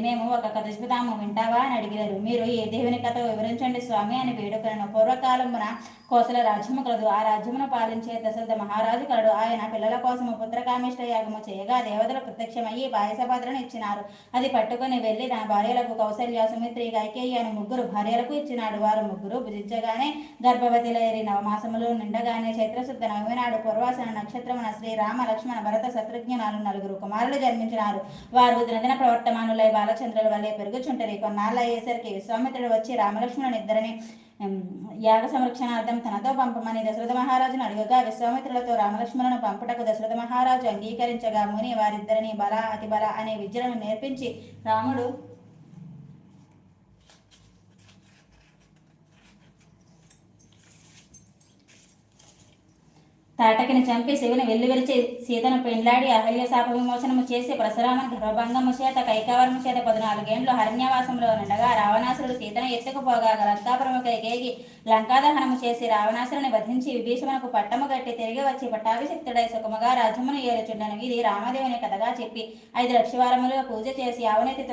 మేము ఒక కథ చెబుతాము వింటావా అని అడిగారు. మీరు ఏ దేవుని కథ వివరించండి స్వామి అని వేడుకొనెను. పూర్వకాలమున కోసల రాజ్యము కలదు. ఆ రాజ్యమును పాలించే దశరథ మహారాజు కలడు. ఆయన పిల్లల కోసము పుత్రకామిష్ట యాగము చేయగా దేవతలు ప్రత్యక్షమయ్యి పాయస పాత్రను ఇచ్చినారు. అది పట్టుకుని వెళ్లి తన భార్యలకు కౌసల్య, సుమిత్రి, కైకేయి అని ముగ్గురు భార్యలకు ఇచ్చినాడు. వారు ముగ్గురు భుజించగానే గర్భవతిలైరి నవమాసములు నిండగానే చైత్రశుద్ధ నవమి నాడు పూర్వాసన నక్షత్రమున శ్రీరామ, లక్ష్మణ, భరత, శత్రుఘ్నులు నలుగురు కుమారులు జన్మించినారు. వారు దినదిన ప్రవర్తమానులై బాలచంద్రుల వల్లే పెరుగుచుంటరి. కొన్నాళ్ళ అయ్యేసరికి విశ్వామిత్రుడు వచ్చి రామలక్ష్మణుని ఇద్దరిని యాగ సంరక్షణార్థం తనతో పంపమని దశరథ మహారాజును అడుగగా విశ్వామిత్రులతో రామలక్ష్మణులను పంపుటకు దశరథ మహారాజు అంగీకరించగా ముని వారిద్దరిని బల, అతి బల అనే విద్యలను నేర్పించి రాముడు తాటకిని చంపి శివుని వెల్లివిరిచి సీతను పెండ్లాడి అహల్య శాప విమోచనము చేసి పరశురామని గర్భభంగము చేత కైకవరము చేత 14 ఏండ్లు అరణ్యవాసంలో నుండగా రావణాసురుడు సీతను ఎత్తుకుపోగా లంకాపురము కైకేయి లంకాదహనము చేసి రావణాసురుని వధించి విభీషణకు పట్టము గట్టి తిరిగి వచ్చి పట్టాభిషిక్తుడై సుఖముగా రాజ్యమును ఏలుచుండెను. ఇది రామదేవుని కథగా చెప్పి 5 లక్షవారములుగా పూజ చేసి అవనతితో